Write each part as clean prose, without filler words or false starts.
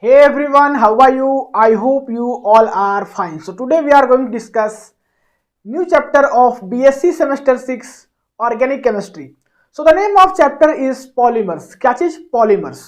Hey everyone, how are you? I hope you all are fine. So today we are going to discuss new chapter of BSc semester 6 organic chemistry. So the name of chapter is polymers. क्या चीज? Polymers.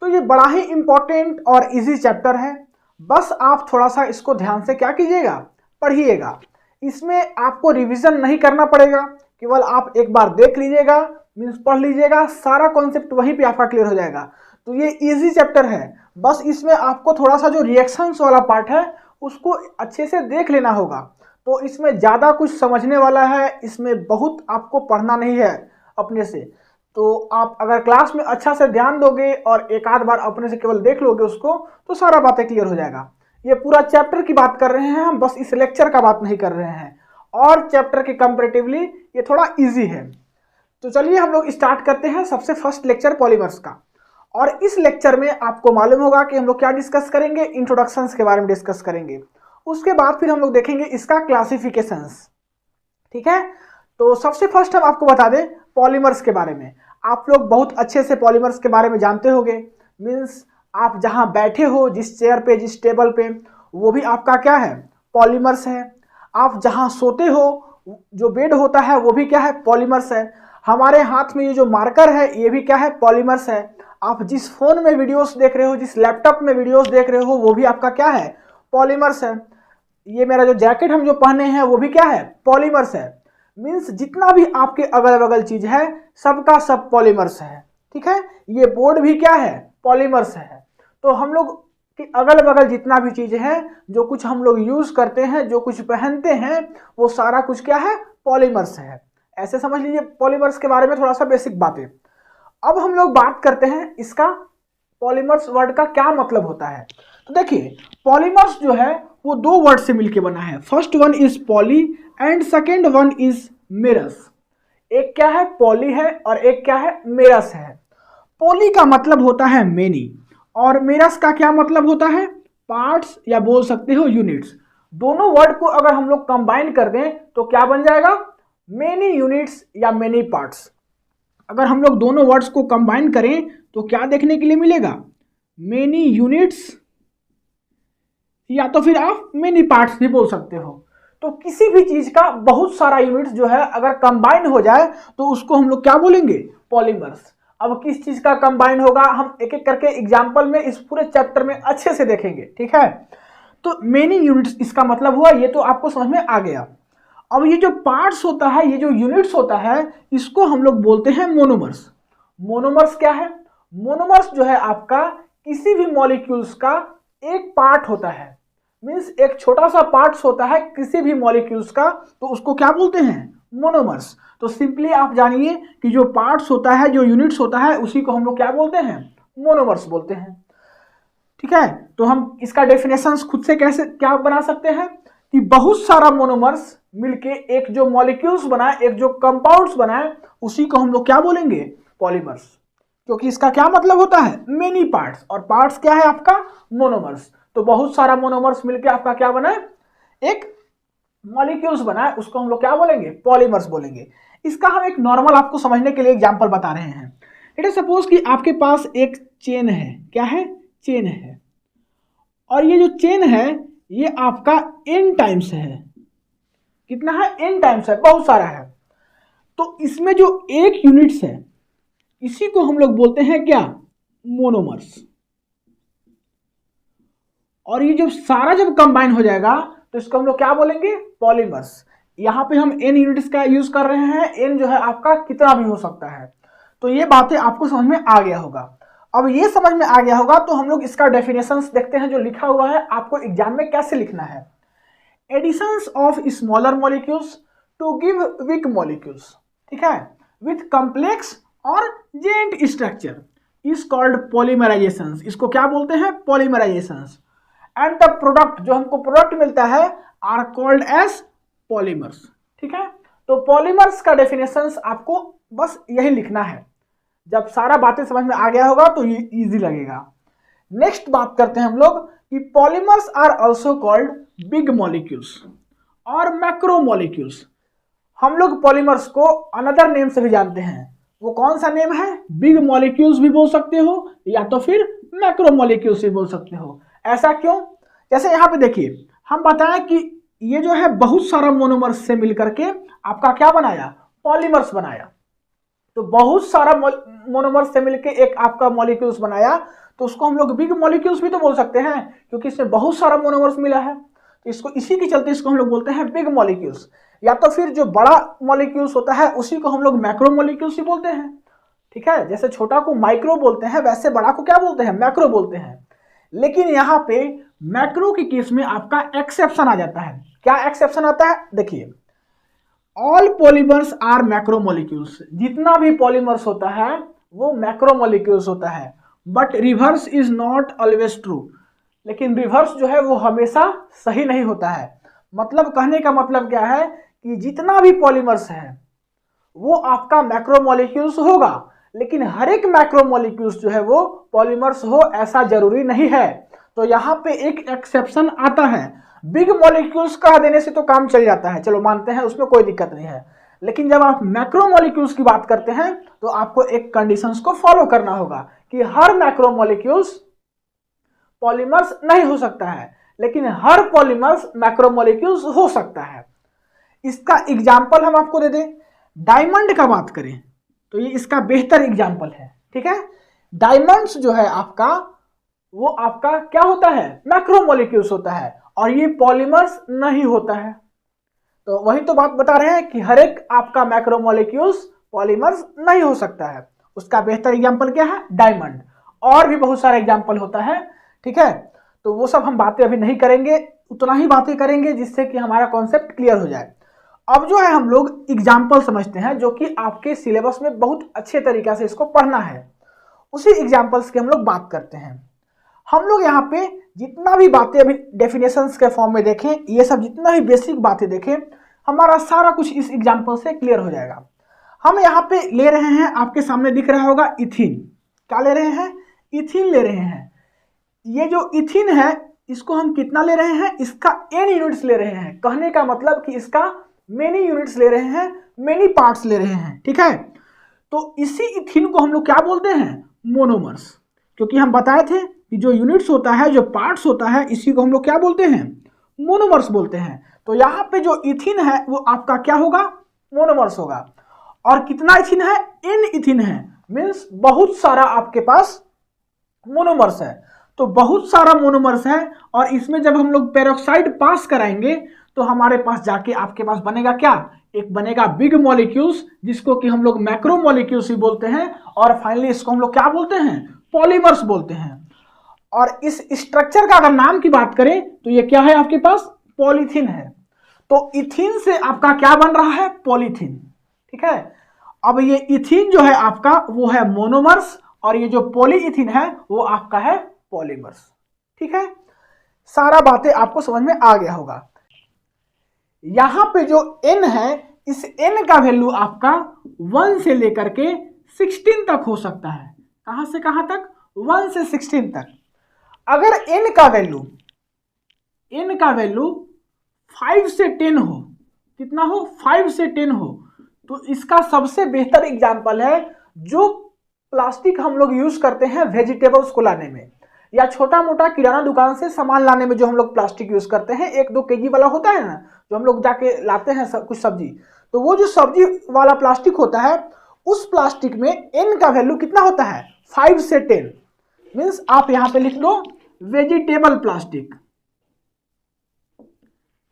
तो ये बड़ा ही important और easy chapter है. बस आप थोड़ा सा इसको ध्यान से क्या कीजिएगा, पढ़िएगा. इसमें आपको रिवीजन नहीं करना पड़ेगा, केवल आप एक बार देख लीजिएगा, मीन्स पढ़ लीजिएगा, सारा कॉन्सेप्ट वहीं पे आपका क्लियर हो जाएगा. तो ये इजी चैप्टर है. बस इसमें आपको थोड़ा सा जो रिएक्शंस वाला पार्ट है उसको अच्छे से देख लेना होगा. तो इसमें ज़्यादा कुछ समझने वाला है, इसमें बहुत आपको पढ़ना नहीं है अपने से. तो आप अगर क्लास में अच्छा से ध्यान दोगे और एक आध बार अपने से केवल देख लोगे उसको, तो सारा बातें क्लियर हो जाएगा. ये पूरा चैप्टर की बात कर रहे हैं हम, बस इस लेक्चर का बात नहीं कर रहे हैं. और चैप्टर के कंपेरेटिवली ये थोड़ा इजी है. तो चलिए हम लोग स्टार्ट करते हैं सबसे फर्स्ट लेक्चर पॉलीमर्स का. और इस लेक्चर में आपको मालूम होगा कि हम लोग क्या डिस्कस करेंगे, इंट्रोडक्शंस के बारे में डिस्कस करेंगे. उसके बाद फिर हम लोग देखेंगे इसका क्लासिफिकेशंस. ठीक है. तो सबसे फर्स्ट हम आपको बता दें पॉलीमर्स के बारे में. आप लोग बहुत अच्छे से पॉलीमर्स के बारे में जानते होंगे. मीन्स आप जहां बैठे हो, जिस चेयर पे, जिस टेबल पे, वो भी आपका क्या है, पॉलीमर्स है. आप जहां सोते हो, जो बेड होता है वो भी क्या है, पॉलीमर्स है. हमारे हाथ में ये जो मार्कर है ये भी क्या है, पॉलीमर्स है. आप जिस फोन में वीडियोस देख रहे हो, जिस लैपटॉप में वीडियोस देख रहे हो, वो भी आपका क्या है, पॉलीमर्स है. ये मेरा जो जैकेट हम जो पहने हैं वो भी क्या है, पॉलीमर्स है. मीन्स जितना भी आपके अगल बगल चीज है सबका सब पॉलीमर्स है. ठीक है. ये बोर्ड भी क्या है, पॉलीमर्स है. तो हम लोग के अगल बगल जितना भी चीज है, जो कुछ हम लोग यूज करते हैं, जो कुछ पहनते हैं, वो सारा कुछ क्या है, पॉलीमर्स है. ऐसे समझ लीजिए पॉलीमर्स के बारे में थोड़ा सा बेसिक बातें. अब हम लोग बात करते हैं इसका पॉलीमर्स वर्ड का क्या मतलब होता है. तो देखिए पॉलीमर्स जो है वो दो वर्ड से मिलके बना है. First one is poly and second one is mers. एक क्या है, पॉली है, और एक क्या है, मेरस है. पॉली का मतलब होता है मेनी, और मेरस का क्या मतलब होता है, पार्ट्स, या बोल सकते हो यूनिट्स. दोनों वर्ड को अगर हम लोग कंबाइन कर दें तो क्या बन जाएगा, मेनी यूनिट्स या मेनी पार्ट्स. अगर हम लोग दोनों वर्ड्स को कंबाइन करें तो क्या देखने के लिए मिलेगा, मेनी यूनिट्स, या तो फिर आप मेनी पार्ट्स भी बोल सकते हो. तो किसी भी चीज का बहुत सारा यूनिट्स जो है अगर कंबाइन हो जाए तो उसको हम लोग क्या बोलेंगे, पॉलीमर्स. अब किस चीज का कंबाइन होगा हम एक एक करके एग्जांपल में इस पूरे चैप्टर में अच्छे से देखेंगे. ठीक है. तो मेनी यूनिट्स इसका मतलब हुआ, ये तो आपको समझ में आ गया. अब ये जो पार्ट्स होता है, ये जो यूनिट्स होता है, इसको हम लोग बोलते हैं मोनोमर्स. मोनोमर्स क्या है, मोनोमर्स जो है आपका किसी भी मॉलिक्यूल्स का एक पार्ट होता है. मीन्स एक छोटा सा पार्ट्स होता है किसी भी मॉलिक्यूल्स का, तो उसको क्या बोलते हैं, मोनोमर्स. तो सिंपली आप जानिए कि जो पार्ट्स होता है, जो यूनिट्स होता है, उसी को हम लोग क्या बोलते हैं, मोनोमर्स बोलते हैं. ठीक है. तो हम इसका डेफिनेशन खुद से कैसे क्या बना सकते हैं कि बहुत सारा मोनोमर्स मिलके एक जो मॉलिक्यूल्स बनाए, एक जो कंपाउंड्स बनाए, उसी को हम लोग क्या बोलेंगे, पॉलीमर्स. क्योंकि इसका क्या मतलब होता है, मेनी पार्ट्स, और पार्ट्स क्या है आपका, मोनोमर्स. तो बहुत सारा मोनोमर्स मिलके आपका क्या बना है, एक मॉलिक्यूल्स बनाए, उसको हम लोग क्या बोलेंगे, पॉलीमर्स बोलेंगे. इसका हम एक नॉर्मल आपको समझने के लिए एग्जांपल बता रहे हैं. इट इज सपोज कि आपके पास एक चेन है. क्या है, चेन है. और ये जो चेन है ये आपका n टाइम्स है. कितना है, n टाइम्स है, बहुत सारा है. तो इसमें जो एक यूनिट्स है इसी को हम लोग बोलते हैं क्या, मोनोमर्स. और ये जब सारा जब कंबाइन हो जाएगा तो इसको हम लोग क्या बोलेंगे, पॉलीमर्स. यहां पे हम n यूनिट्स का यूज कर रहे हैं. n जो है आपका कितना भी हो सकता है. तो ये बातें आपको समझ में आ गया होगा. अब ये समझ में आ गया होगा तो हम लोग इसका डेफिनेशंस देखते हैं जो लिखा हुआ है, आपको एग्जाम में कैसे लिखना है. Additions of smaller molecules to give weak molecules. ठीक है. विथ कॉम्प्लेक्स और giant structure is called polymerisations. इसको क्या बोलते हैं, पॉलीमराइजेशंस. एंड द प्रोडक्ट, जो हमको प्रोडक्ट मिलता है, आर कॉल्ड एज पॉलीमर्स. ठीक है. तो पॉलीमर्स का डेफिनेशंस आपको बस यही लिखना है. जब सारा बातें समझ में आ गया होगा तो ये इजी लगेगा. नेक्स्ट बात करते हैं हम लोग कि polymers are also called big molecules और मैक्रो मॉलिक्यूल्स. हम लोग पॉलीमर्स को अनदर नेम से भी जानते हैं. वो कौन सा नेम है, बिग मॉलिक्यूल्स भी बोल सकते हो, या तो फिर मैक्रोमोलिक्यूल्स भी बोल सकते हो। ऐसा क्यों? जैसे यहाँ पे देखिए, हम बताएं कि ये जो है बहुत सारा मोनोमर्स से मिलकर के आपका क्या बनाया, पॉलीमर्स बनाया। तो बहुत सारा मोनोमर्स से मिलकर एक आपका मॉलिक्यूल्स बनाया, तो उसको हम लोग बिग मॉलिक्यूल्स भी तो बोल सकते हैं, क्योंकि इसमें बहुत सारा मोनोमर्स मिला है। तो इसको इसी के चलते इसको हम लोग बोलते हैं बिग मॉलिक्यूल्स। या तो फिर जो बड़ा मॉलिक्यूल्स होता है उसी को हम लोग मैक्रो मॉलिक्यूल्स ही बोलते हैं। ठीक है, जैसे छोटा को माइक्रो बोलते हैं, वैसे बड़ा को क्या बोलते हैं, मैक्रो बोलते हैं। लेकिन यहाँ पे मैक्रो के केस में आपका एक्सेप्शन आ जाता है। क्या एक्सेप्शन आता है? देखिए, ऑल पॉलीमर्स आर मैक्रोमोलिक्यूल्स, जितना भी पॉलीमर्स होता है वो मैक्रोमोलिक्यूल्स होता है। But reverse is not always true, लेकिन रिवर्स जो है वो हमेशा सही नहीं होता है। मतलब कहने का मतलब क्या है कि जितना भी पॉलीमर्स है वो आपका मैक्रोमोलिक्यूल्स होगा, लेकिन हर एक मैक्रोमोलिक्यूल्स जो है वो पॉलीमर्स हो ऐसा जरूरी नहीं है। तो यहाँ पे एक एक्सेप्शन आता है। बिग मॉलिक्यूल्स कह देने से तो काम चल जाता है, चलो मानते हैं, उसमें कोई दिक्कत नहीं है। लेकिन जब आप मैक्रोमोलिक्यूल्स की बात करते हैं तो आपको एक कंडीशंस को फॉलो करना होगा कि हर मैक्रोमोलिक्यूल्स पॉलीमर्स नहीं हो सकता है, लेकिन हर पॉलीमर्स मैक्रोमोलिक्यूल्स हो सकता है। इसका एग्जाम्पल हम आपको दे दें, डायमंड का बात करें तो ये इसका बेहतर एग्जाम्पल है। ठीक है, डायमंड्स जो है आपका वो आपका क्या होता है, मैक्रोमोलिक्यूल्स होता है, और ये पॉलीमर्स नहीं होता है। तो वही तो बात बता रहे हैं कि हर एक आपका मैक्रोमोलिक्यूल्स पॉलीमर्स नहीं हो सकता है। उसका बेहतर एग्जाम्पल क्या है, डायमंड। और भी बहुत सारे एग्जाम्पल होता है। ठीक है, तो वो सब हम बातें अभी नहीं करेंगे, उतना ही बातें करेंगे जिससे कि हमारा कॉन्सेप्ट क्लियर हो जाए। अब जो है हम लोग एग्जाम्पल समझते हैं, जो कि आपके सिलेबस में बहुत अच्छे तरीके से इसको पढ़ना है। उसी एग्जाम्पल्स की हम लोग बात करते हैं। हम लोग यहाँ पे जितना भी बातें अभी डेफिनेशंस के फॉर्म में देखें, ये सब जितना भी बेसिक बातें देखें, हमारा सारा कुछ इस एग्जाम्पल से क्लियर हो जाएगा। हम यहाँ पे ले रहे हैं, आपके सामने दिख रहा होगा, इथीन। क्या ले रहे हैं, इथीन ले रहे हैं। ये जो इथीन है इसको हम कितना ले रहे हैं, इसका n यूनिट्स ले रहे हैं। कहने का मतलब कि इसका मेनी यूनिट्स ले रहे हैं, मेनी पार्ट्स ले रहे हैं। ठीक है, तो इसी इथीन को हम लोग क्या बोलते हैं, मोनोमर्स। क्योंकि हम बताए थे कि जो यूनिट्स होता है, जो पार्ट्स होता है, इसी को हम लोग क्या बोलते हैं, मोनोमर्स बोलते हैं। तो यहाँ पे जो इथीन है वो आपका क्या होगा, मोनोमर्स होगा। और कितना इथीन है, n इथीन है, मीन्स बहुत सारा आपके पास मोनोमर्स है। तो बहुत सारा मोनोमर्स है, और इसमें जब हम लोग पेरोक्साइड पास कराएंगे तो हमारे पास जाके आपके पास बनेगा क्या, एक बनेगा बिग मॉलिक्यूल्स, जिसको कि हम लोग मैक्रो मॉलिक्यूल्स भी बोलते हैं। और फाइनली इसको हम लोग क्या बोलते हैं, पॉलीमर्स बोलते हैं। और इस स्ट्रक्चर का अगर नाम की बात करें तो ये क्या है, आपके पास पॉलीथीन है। तो इथीन से आपका क्या बन रहा है, पॉलीथीन। ठीक है, अब ये इथीन जो है आपका वो है मोनोमर्स, और ये जो पॉलीइथीन है वो आपका है पॉलीमर्स। ठीक है, सारा बातें आपको समझ में आ गया होगा। यहां पे जो n है, इस n का वैल्यू आपका 1 से लेकर के 16 तक हो सकता है। कहां से कहां तक, 1 से 16 तक। अगर n का वैल्यू 5 से 10 हो, कितना हो, 5 से 10 हो, तो इसका सबसे बेहतर एग्जाम्पल है जो प्लास्टिक हम लोग यूज करते हैं वेजिटेबल्स को लाने में, या छोटा मोटा किराना दुकान से सामान लाने में जो हम लोग प्लास्टिक यूज करते हैं, 1-2 केजी वाला होता है ना, जो हम लोग जाके लाते हैं कुछ सब्जी। तो वो जो सब्जी वाला प्लास्टिक होता है, उस प्लास्टिक में n का वैल्यू कितना होता है, 5 से 10। मीन्स आप यहां पे लिख दो वेजिटेबल प्लास्टिक।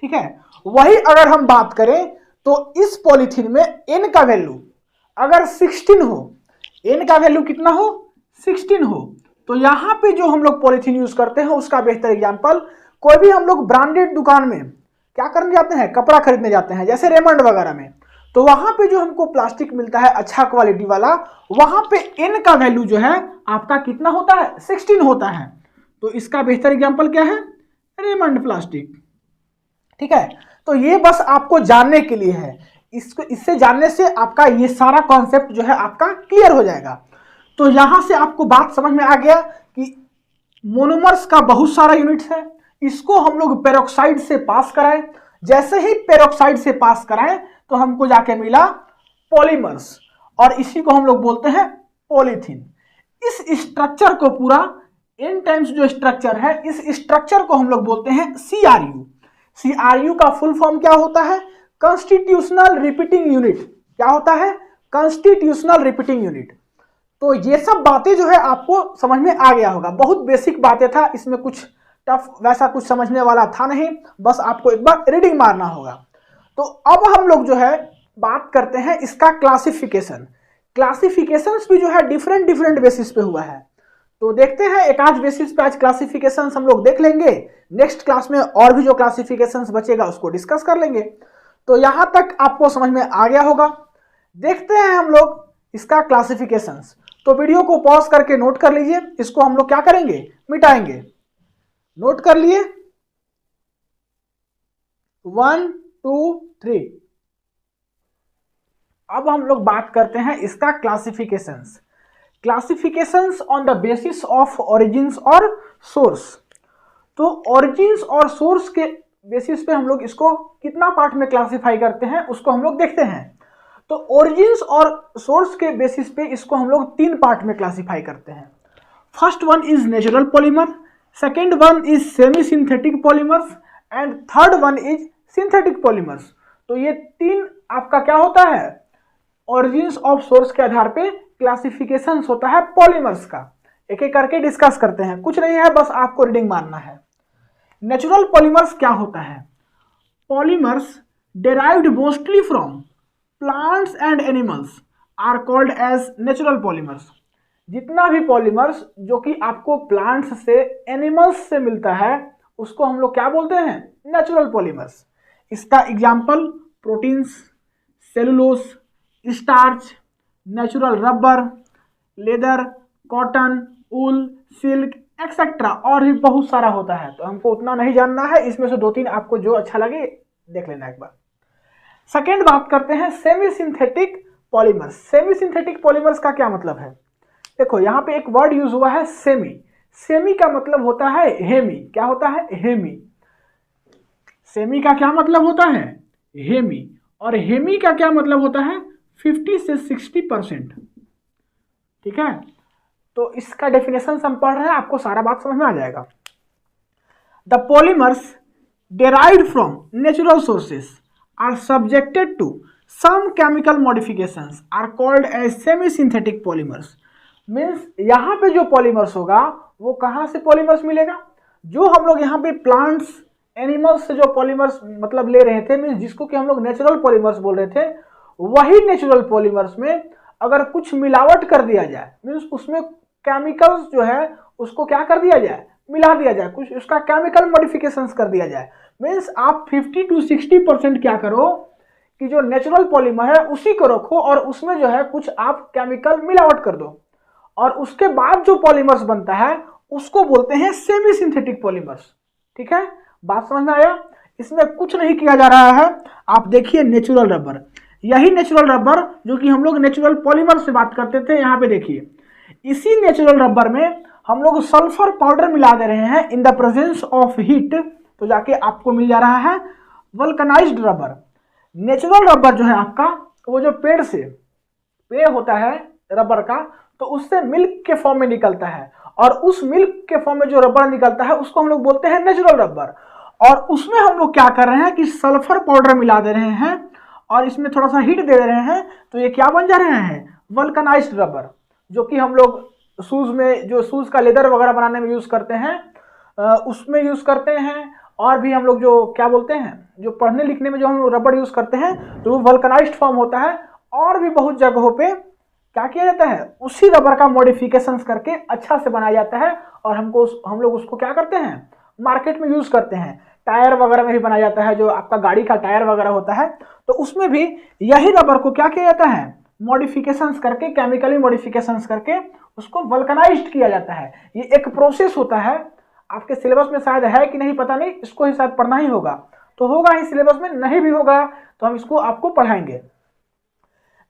ठीक है, वही अगर हम बात करें तो इस पॉलीथीन में n का वैल्यू अगर 16 हो, n का वैल्यू कितना हो, 16 हो, तो यहां पे जो हम लोग पॉलीथीन यूज करते हैं उसका बेहतर एग्जांपल, कोई भी हम लोग ब्रांडेड दुकान में क्या करने जाते हैं, कपड़ा खरीदने जाते हैं, जैसे रेमंड वगैरह में, तो वहां पे जो हमको प्लास्टिक मिलता है अच्छा क्वालिटी वाला, वहां पे n का वैल्यू जो है आपका कितना होता है, 16 होता है। तो इसका बेहतर एग्जांपल क्या है, रेमंड प्लास्टिक। ठीक है, तो ये बस आपको जानने के लिए है, इससे जानने से आपका ये सारा कॉन्सेप्ट जो है आपका क्लियर हो जाएगा। तो यहां से आपको बात समझ में आ गया कि मोनोमर्स का बहुत सारा यूनिट्स है, इसको हम लोग पेरोक्साइड से पास कराएं, जैसे ही पेरोक्साइड से पास कराएं तो हमको जाके मिला पॉलीमर्स, और इसी को हम लोग बोलते हैं पॉलीथीन। इस स्ट्रक्चर को पूरा एन टाइम्स जो स्ट्रक्चर है, इस स्ट्रक्चर को हम लोग बोलते हैं CRU। CRU का फुल फॉर्म क्या होता है? Constitutional repeating unit. क्या होता है? Constitutional repeating unit. तो ये सब बातें जो है आपको समझ में आ गया होगा, बहुत बेसिक बातें था, इसमें कुछ टफ वैसा कुछ समझने वाला था नहीं, बस आपको एक बार रीडिंग मारना होगा। तो अब हम लोग जो है बात करते हैं इसका क्लासिफिकेशन। क्लासिफिकेशंस भी जो है डिफरेंट डिफरेंट बेसिस पे हुआ है, तो देखते हैं एक आज बेसिस पे आज क्लासिफिकेशंस हम लोग देख लेंगे। नेक्स्ट क्लास में और भी जो क्लासिफिकेशंस बचेगा उसको डिस्कस कर लेंगे। तो यहां तक आपको समझ में आ गया होगा। देखते हैं हम लोग इसका क्लासिफिकेशंस। तो वीडियो को पॉज करके नोट कर लीजिए, इसको हम लोग क्या करेंगे? मिटाएंगे। नोट कर लिए? 1 2 3। अब हम लोग बात करते हैं इसका classifications. Classifications on the basis of origins और सोर्स। तो ओरिजिन्स और सोर्स के बेसिस पे हम लोग इसको कितना पार्ट में क्लासिफाई करते हैं उसको हम लोग देखते हैं। तो ओरिजिन्स और सोर्स के बेसिस पे इसको हम लोग 3 पार्ट में क्लासिफाई करते हैं। First one is natural polymer, second one is semi synthetic polymers and third one is synthetic polymers. तो ये 3 आपका क्या होता है? ओरिजिन्स ऑफ सोर्स के आधार पे क्लासिफिकेशन होता है पॉलीमर्स का। एक एक करके डिस्कस करते हैं, कुछ नहीं है, बस आपको रीडिंग मारना है। नेचुरल पॉलीमर्स क्या होता है? Polymers derived mostly from plants and animals are called as natural polymers. जितना भी पॉलीमर्स जो कि आपको प्लांट्स से, एनिमल्स से मिलता है उसको हम लोग क्या बोलते हैं? Natural polymers. इसका example proteins, cellulose, starch, natural rubber, leather, cotton, wool, silk etcetera और भी बहुत सारा होता है। तो हमको उतना नहीं जानना है, इसमें से 2-3 आपको जो अच्छा लगे देख लेना एक बार। सेकेंड बात करते हैं semi synthetic polymers. Semi synthetic polymers का क्या मतलब है? देखो यहाँ पे एक वर्ड यूज हुआ है सेमी। सेमी का मतलब होता है हेमी। क्या होता है? हेमी। सेमी का क्या मतलब होता है? हेमी। और हेमी का क्या मतलब होता है? 50 से 60%। ठीक है, तो इसका डेफिनेशन हम पढ़ रहे हैं, आपको सारा बात समझ में आ जाएगा। The polymers derived from natural sources are subjected to some chemical modifications are called as semi-synthetic polymers। Means यहाँ पे जो पॉलीमर्स होगा वो कहाँ से पॉलीमर्स मिलेगा? जो हम लोग यहाँ पे प्लांट्स, एनिमल्स से जो पॉलीमर्स मतलब ले रहे थे, मीन्स जिसको कि हम लोग नेचुरल पॉलीमर्स बोल रहे थे, वही नेचुरल पॉलीमर्स में अगर कुछ मिलावट कर दिया जाए, मीन्स उसमें केमिकल्स जो है उसको क्या कर दिया जाए? मिला दिया जाए, कुछ उसका केमिकल मॉडिफिकेशंस कर दिया जाए। मीन्स आप 50 to 60% क्या करो कि जो नेचुरल पॉलीमर है उसी को रखो और उसमें जो है कुछ आप केमिकल मिलावट कर दो, और उसके बाद जो पॉलीमर्स बनता है उसको बोलते हैं सेमी सिंथेटिक पॉलीमर्स। ठीक है, बात समझ में आया? इसमें कुछ नहीं किया जा रहा है। आप देखिए नेचुरल रबर, यही नेचुरल रबर जो कि हम लोग नेचुरल पॉलीमर से बात करते थे, यहाँ पे देखिए इसी नेचुरल रबर में हम लोग सल्फर पाउडर मिला दे रहे हैं in the presence of heat, तो जाके आपको मिल जा रहा है वल्कनाइज्ड रबर। नेचुरल रबर जो है आपका, वो जो पेड़ होता है रबर का, तो उससे मिल्क के फॉर्म में निकलता है, और उस मिल्क के फॉर्म में जो रबर निकलता है उसको हम लोग बोलते हैं नेचुरल रबर। और उसमें हम लोग क्या कर रहे हैं कि सल्फर पाउडर मिला दे रहे हैं और इसमें थोड़ा सा हीट दे रहे हैं, तो ये क्या बन जा रहे हैं? वल्कनाइज्ड रबर, जो कि हम लोग शूज में, जो शूज का लेदर वगैरह बनाने में यूज करते हैं, उसमें यूज करते हैं। और भी हम लोग जो क्या बोलते हैं, जो पढ़ने लिखने में जो हम लोग रबर यूज करते हैं, तो वो वल्कनाइज्ड फॉर्म होता है। और भी बहुत जगहों पे क्या किया जाता है? उसी रबर का मॉडिफिकेशंस करके अच्छा से बनाया जाता है, और हम लोग उसको क्या करते हैं? मार्केट में यूज करते हैं। टायर वगैरह में भी बनाया जाता है, जो आपका गाड़ी का टायर वगैरह होता है, तो उसमें भी यही रबर को क्या किया जाता है? मॉडिफिकेशंस करके, केमिकली मॉडिफिकेशंस करके उसको वल्कनाइज्ड किया जाता है। ये एक प्रोसेस होता है, आपके सिलेबस में शायद है कि नहीं पता नहीं, इसको ही शायद पढ़ना ही होगा, तो होगा ही सिलेबस में, नहीं भी होगा तो हम इसको आपको पढ़ाएंगे।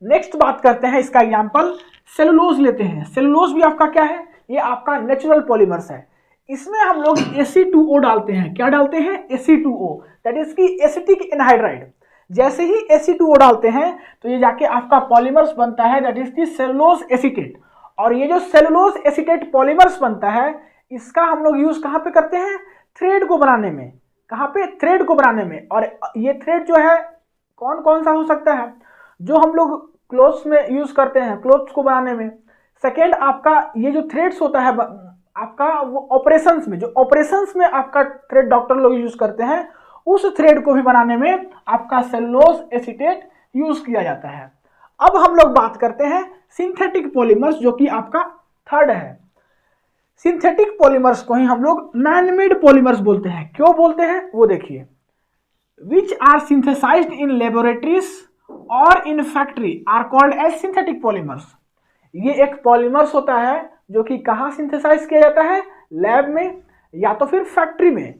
नेक्स्ट बात करते हैं इसका एग्जांपल, सेलुलोज लेते हैं। सेलुलोज भी आपका क्या है? ये आपका नेचुरल पॉलीमर्स है। इसमें हम लोग Ac2O डालते हैं। क्या डालते हैं? Ac2O, दैट इज की एसिटिक एनहाइड्राइड। जैसे ही Ac2O डालते हैं तो ये जाके आपका पॉलीमर्स बनता है, दैट इज की सेलुलोज एसीटेट। और ये जो सेलुलोज एसीटेट पॉलीमर्स बनता है, इसका हम लोग यूज कहाँ पे करते हैं, थ्रेड को बनाने में, कहाँ पे, थ्रेड को बनाने में। और ये थ्रेड जो है कौन कौन सा हो सकता है, जो हम लोग क्लोथ्स में यूज करते हैं, क्लोथ्स को बनाने में। सेकेंड, आपका ये जो थ्रेड्स होता है आपका वो ऑपरेशंस में, जो ऑपरेशंस में आपका थ्रेड डॉक्टर लोग यूज करते हैं, उस थ्रेड को भी बनाने में आपका सेलुलोज एसीटेट यूज किया जाता है। अब हम लोग बात करते हैं सिंथेटिक पॉलीमर्स, जो कि आपका थर्ड है। सिंथेटिक पॉलीमर्स को ही हम लोग मैनमेड पॉलीमर्स बोलते हैं। क्यों बोलते हैं वो देखिए, which are synthesized in laboratories और in factory are called as synthetic polymers. ये एक पॉलीमर्स होता है जो कि कहाँ सिंथेसाइज किया जाता है, लैब में या तो फिर फैक्ट्री में,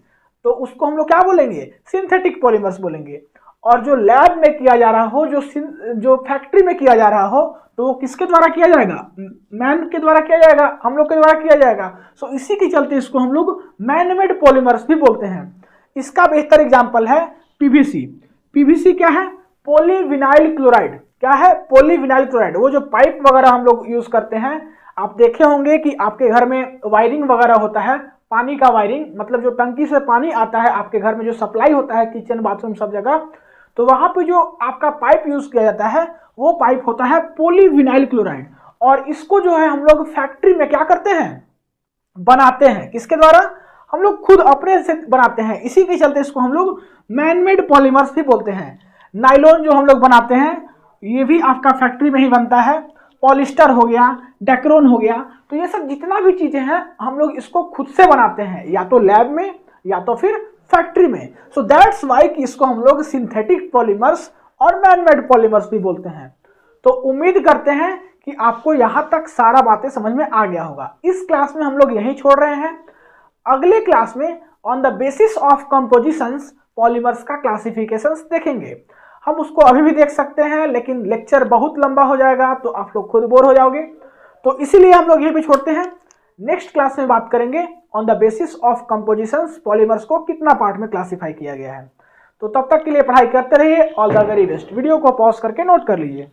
तो उसको हम लोग क्या बोलेंगे, सिंथेटिक पॉलीमर्स बोलेंगे। और जो लैब में किया जा रहा हो, जो फैक्ट्री में किया जा रहा हो, तो वो किसके द्वारा किया जाएगा, मैन के द्वारा किया जाएगा, हम लोग के द्वारा किया जाएगा। सो इसी के चलते इसको हम लोग मैनमेड पॉलीमर्स भी बोलते हैं। इसका बेहतर एग्जाम्पल है पीवीसी। पीवीसी क्या है, पॉलीविनाइल क्लोराइड। क्या है, पॉलीविनाइल क्लोराइड। वो जो पाइप वगैरह हम लोग यूज करते हैं, आप देखे होंगे कि आपके घर में वायरिंग वगैरह होता है, पानी का वायरिंग, मतलब जो टंकी से पानी आता है आपके घर में, जो सप्लाई होता है किचन बाथरूम सब जगह, तो वहां पे जो आपका पाइप यूज किया जाता है वो पाइप होता है पॉलीविनाइल क्लोराइड। और इसको जो है हम लोग फैक्ट्री में क्या करते हैं, बनाते हैं। किसके द्वारा, हम लोग खुद अपने से बनाते हैं। इसी के चलते इसको हम लोग मैनमेड पॉलीमर्स भी बोलते हैं। नाइलॉन जो हम लोग बनाते हैं, ये भी आपका फैक्ट्री में ही बनता है। पॉलिस्टर हो गया, डेक्रोन हो गया, तो ये सब जितना भी चीजें हैं हम लोग इसको खुद से बनाते हैं, या तो लैब में या तो फिर फैक्ट्री में। सो दैट्स वाई कि इसको हम लोग सिंथेटिक पॉलीमर्स और मैनमेड पॉलीमर्स भी बोलते हैं। तो उम्मीद करते हैं कि आपको यहां तक सारा बातें समझ में आ गया होगा। इस क्लास में हम लोग यही छोड़ रहे हैं। अगले क्लास में on the basis of compositions polymers का क्लासिफिकेशंस देखेंगे। हम उसको अभी भी देख सकते हैं, लेकिन लेक्चर बहुत लंबा हो जाएगा तो आप लोग खुद बोर हो जाओगे, तो इसीलिए हम लोग यहीं पे छोड़ते हैं। नेक्स्ट क्लास में बात करेंगे on the basis of compositions polymers को कितना पार्ट में क्लासिफाई किया गया है। तो तब तक के लिए पढ़ाई करते रहिए। All the very best. Video को पॉज करके नोट कर लीजिए।